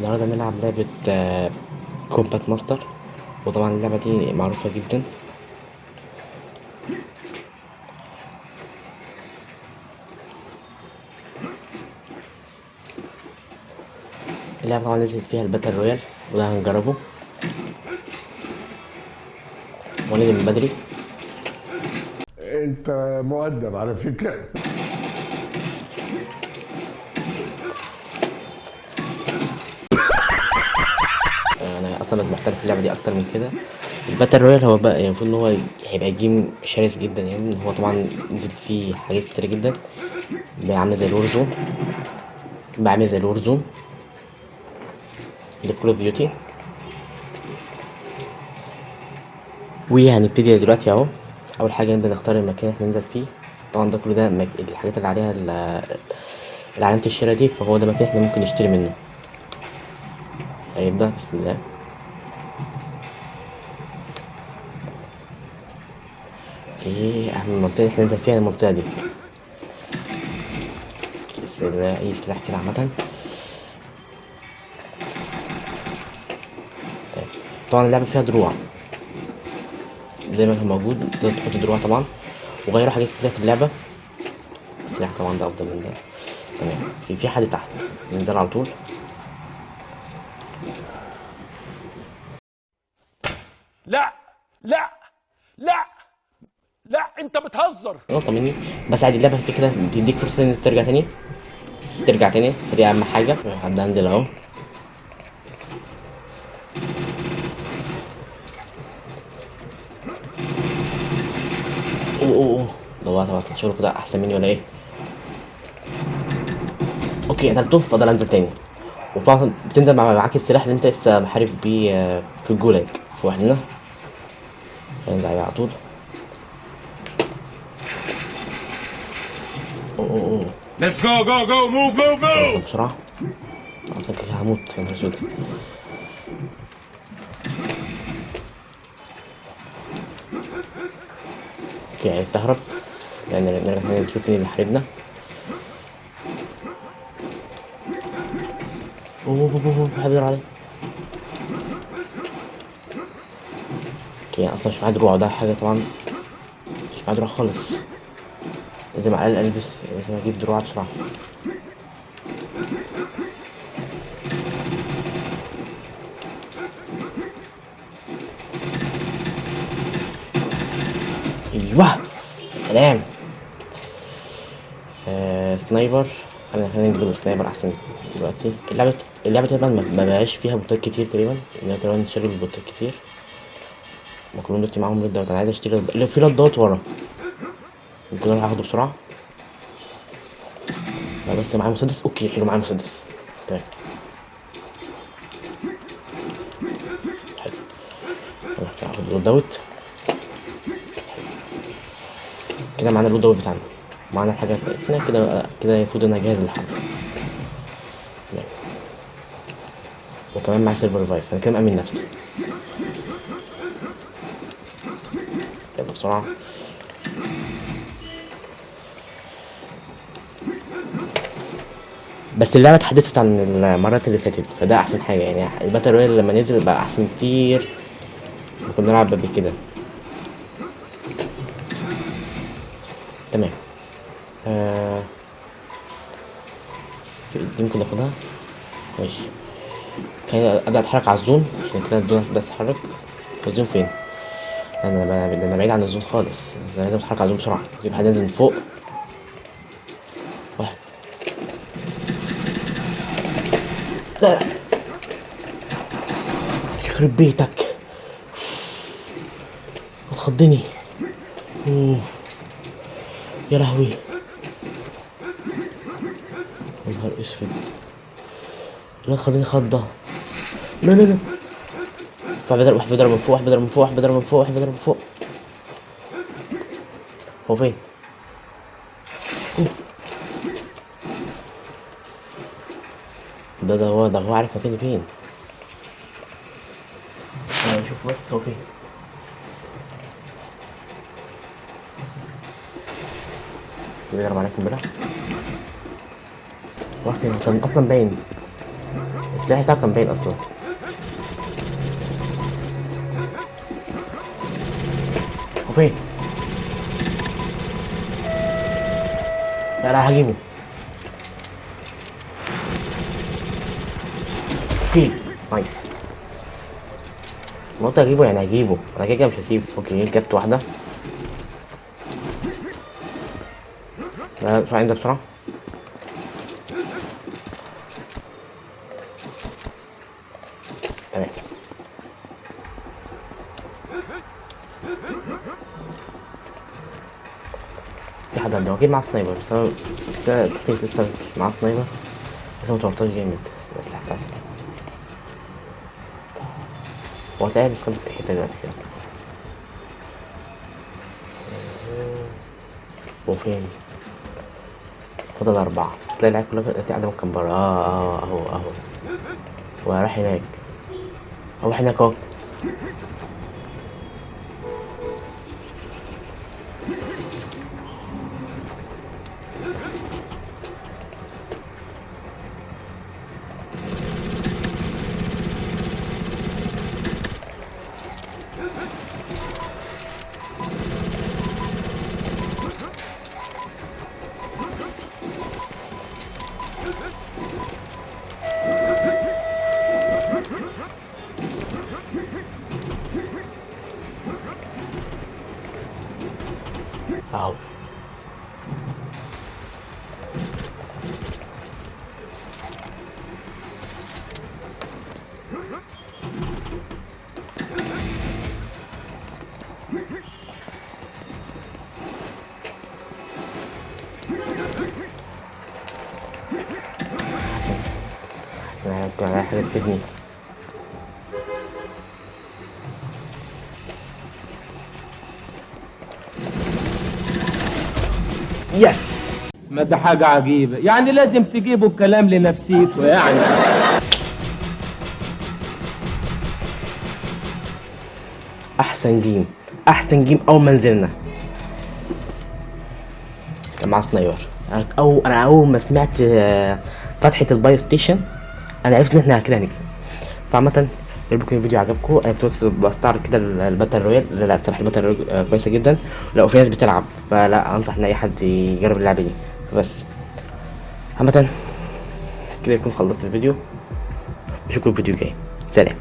النهارده هنلعب لعبة كومبات ماستر. وطبعا اللعبة دي معروفة جدا. اللعبة طبعا نزل فيها الباتل رويال، وده هنجربه ونزل من بدري. انت مؤدب على فكرة. انا اصلا بقيت محترف في اللعبة دي اكتر من كده. الباتل رويال هو بقى يعني المفروض ان هو هيبقى جيم شرس جدا، يعني هو طبعا نزل فيه حاجات كتير جدا، بقى عامل زي الورزون، بقى عامل زي الورزون اللي في كول اوف ديوتي. وهنبتدي دلوقتي اهو. اول حاجه نبدا نختار المكان اللي ننزل فيه. طبعا ده كل ده الحاجات اللي عليها علامة الشراء دي، فهو ده مكان احنا ممكن نشتري منه. هيبدأ بسم الله. اوكي، اهم منطقة احنا ننزل فيها المنطقة دي. اي سلاح كده عامة. طيب، طبعا اللعبة فيها دروع زي ما كان موجود، تقدر تحط دروع طبعا، وغيروا حاجات كتير في اللعبة. السلاح طبعا ده افضل من ده. تمام، في حد تحت ننزل على طول. لا لا لا لا، انت بتهزر. نقطة مني، بس عادي اللعبة كده كده بتديك فرصة انك ترجع تاني، فدي اهم حاجة. حد هنزل اهو. اوه اوه اوه، طبعا شغله كده احسن مني ولا ايه؟ اوكي قتلته، فاضل انزل تاني. وطبعا بتنزل معاك السلاح اللي انت لسه محارب بيه في الجولاج في واحد هنا. انزل عليه على طول. اوه اوه اوه، Let's go move. بسرعة. اصلا كده هموت يا نهار اسود. اوكي عرفت اهرب، يعني نرجع تاني نشوف مين اللي حاربنا. اوه اوه اوه اوه، حد بيضرب عليا. اوكي اصلا مش معايا دروع، ده حاجة طبعا مش معايا دروع خالص. لازم على الاقل البس، لازم اجيب دروع بسرعة. ايوه، سلام. سنايبر. خلينا نجيب السنايبر احسن. دلوقتي اللعبة تقريبا ما بقاش فيها بوتات كتير تقريبا، انها تقريبا شالوا البوتات كتير. ما كلهم دلوقتي معاهم رد دوت. انا عايز اشتري اللي في ردات ورا، ممكن اروح اخده بسرعة. لا بس معايا مسدس. اوكي حلو، معايا مسدس. تمام، حلو. نروح ناخد الرد دوت. كده معانا الرد دوت بتاعنا، معانا الحاجات بتاعتنا. كده المفروض ان انا جاهز للحرب. تمام. وكمان معايا سيلفر ريفايف، انا كده مأمن نفسي. يلا بسرعة. بس اللعبة اتحدثت عن المرات اللي فاتت، فده أحسن حاجة. يعني الباتل رويال لما نزل بقى أحسن كتير ما كنا بنلعب قبل كده. تمام. آه... دي ممكن ناخدها. ماشي، خليني أبدأ أتحرك على الزون عشان كده الزون هتبدأ تتحرك. الزون فين؟ أنا بعيد عن الزون خالص. أنا لازم أتحرك على الزون بسرعة. أجيب حد ينزل من فوق. واحد. لا، يخرب بيتك، هتخضني. أوه. يا لهوي، يا نهار اسود، لا خليني خضة. لا لا لا، واحد بيضرب من فوق، واحد بيضرب من فوق، واحد بيضرب من فوق، واحد بيضرب من فوق. هو فين؟ أوه. ده هو عارف مكاني فين. شوف بس هو فين. في بيضرب عليكم بلا. هو فين؟ كان اصلا باين. السلاح بتاعه كان باين اصلا. هو فين؟ لا لا هجيبه. اوكي نايس. ما قلت هجيبه يعني هجيبه، انا كده كده مش هسيبه. اوكي جبت واحدة. لا شو عندك بسرعة. تمام. في حد عنده اكيد معاه سنايبر، بس انا كنت لسه مش معاه سنايبر، بس هو 18 جامد السلاح بتاعتي. هو تقريبا بس في الحتة دلوقتي كده. هو فين؟ فضل 4. تلاقي العيال كلها دلوقتي قاعدة مكمبرة. اهو هو رايح هناك. هو رايح هناك اهو. اهو. انا كان عليا حاجة تفيدني. يس. ما ده حاجة عجيبة، يعني لازم تجيبوا الكلام لنفسيكوا يعني. احسن جيم اول ما نزلنا كان معاه سنايبر. انا اول ما سمعت فتحة البايو ستيشن انا عرفت ان احنا كده هنكسب. فعامة يا رب يكون الفيديو عجبكم. انا كنت بس بستعرض كده الباتل رويال. لا الصراحة الباتل رويال كويسة جدا، لو في ناس بتلعب فلا انصح ان اي حد يجرب اللعبة دي. بس عامة كده يكون خلصت الفيديو. اشوفكم الفيديو الجاي. سلام.